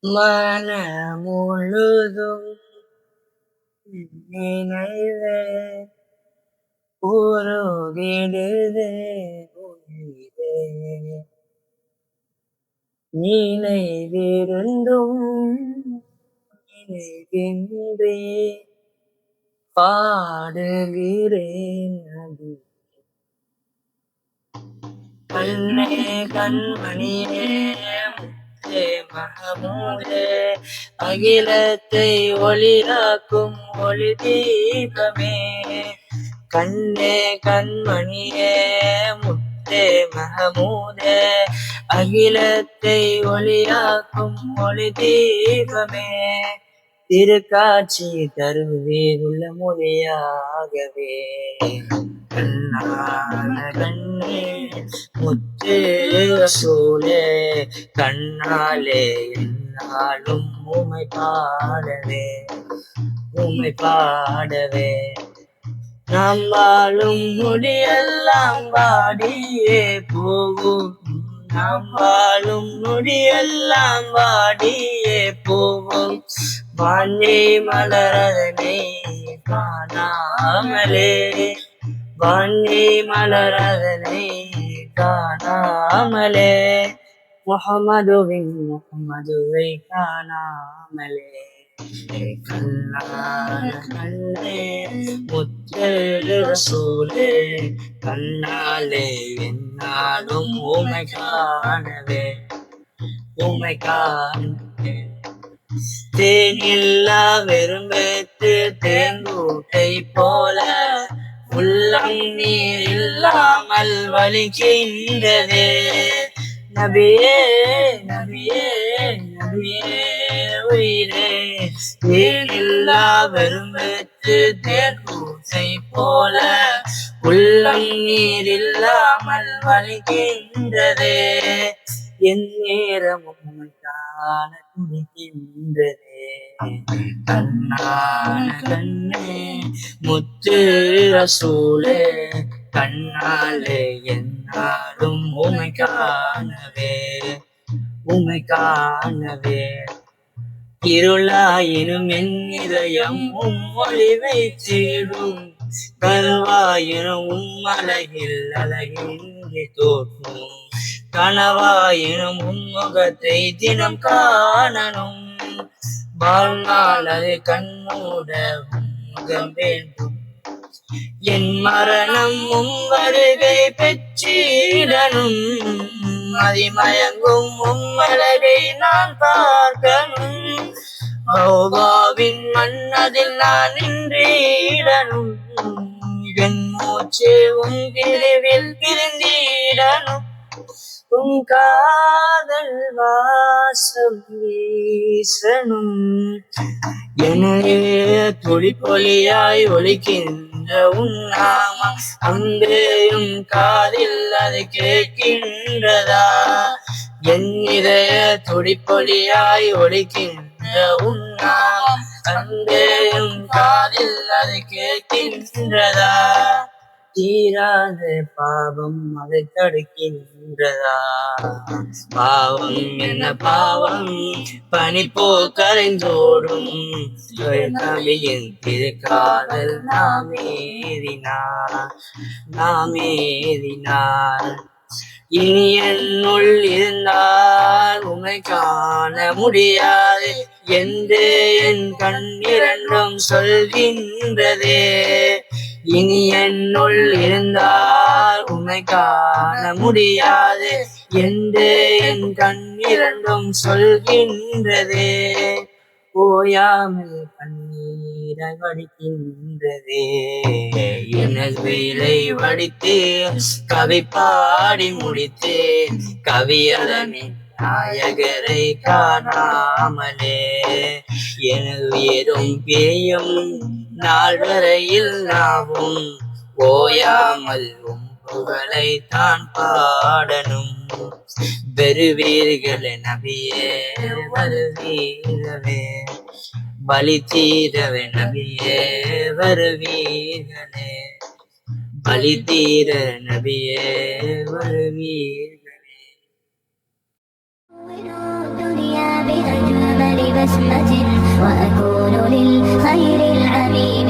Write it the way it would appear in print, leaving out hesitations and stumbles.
மன முழுதும் நினைவே உருகிடுதே உயிரே நினைவிருந்தும் நினைவின்றி பாடுகிறேன் அது கண்ணே கண்மணியே முத்தே மகமூலே அகிலத்தை ஒளிராக்கும் ஒளி தீபமே கண்ணே கண்மணியே முத்தே மகமூலே அகிலத்தை ஒளியாக்கும் ஒளி தீபமே திருக்காட்சி தருவே உள்ள மொழியாகவே கண்ணான கண்ணே முத்து ரசூலே கண்ணாலே என்னாலும் உமை பாடவே நாம் வாழும் நொடியெல்லாம் வாடியே போகும் நாம் வாழும் நொடியெல்லாம் வாடியே போகும் வானே மலரதனை காணாமலே வானே மலரதனை காணாமலே முகமதுவை காணாமலே கண்ணான கண்ணே முத்து ரசூலே கண்ணாலே என்னாலும் உமை காணவே தேனில்லா வெறும்பேத்து தேங்கூட்டை போல உள்ளம் நீர் இல்லாமல் வலிக்கின்றதே நபியே நபியே நபியே உயிரே தேனில்லா வெறும்பேத்து தேங்கூட்டை போல உள்ளம் நீர் இல்லாமல் வலிக்கின்றதே என் நேரமும் காண துடிக்கின்றதே கண்ணான கண்ணே முத்து ரசூலே கண்ணாலே என்னாலும் உமை காணவே இருளாயினும் என் இதயம் ஒளி வைத்திடும் கருவாயினும் அழகில் அழகின்றி தோற்றும் கனவாயினும் முகத்தை தினம் காணணும் வாழ்நாள் அது கண்மூட முகம் வேண்டும் என் மரணம் வருகை பெற்றிடனும் அதிமயங்கும் அழகை நான் பார்க்கணும் மன்னதில் நான் நின்றிடனும் என் மூச்சு பிரிவில் பிரிந்திடனும் காதல் வாசம் வீசனும் எனவே துளிப்பொலியாய் ஒலிக்கின்ற உன்னாமா அம்பேயும் காதில் அது கேட்கின்றதா என் இதய துளிப்பொலியாய் ஒலிக்கின்ற உன்னாமா அம்பேயும் காதில் அது கேட்கின்றதா தீராத பாவம் அதை தடுக்கின்றதா பாவம் என்ன பாவம் பனி போல் கரைந்தோடும் நபியின் திருக்காதல் நாமேறினார் இனி என்னுள் இருந்தால் உமை காண முடியாது என்று என் கண் இரண்டும் சொல்கின்றதே இனி என்னுள் இருந்தால் உமை காண முடியாது என்று என் கண் இரண்டும் சொல்கின்றதே ஓயாமல் கண்ணீரை வடிக்கின்றதே எனது வேலை வடித்து கவி பாடி முடித்தேன் கவியதனின் நாயகரை காணாமலே எனது ஏதும் பேயும் நாள் வரையில் நாவும் ஓயாமல் புகழை தான் பாடணும் பெறுவீர்களே நபியே வருவீரவே பலி தீரவே நபியே வருவீர்களே, பலி தீர நபியே வருவீர்களே. الدنيا بأجمل بسمة وأكون للخير العميم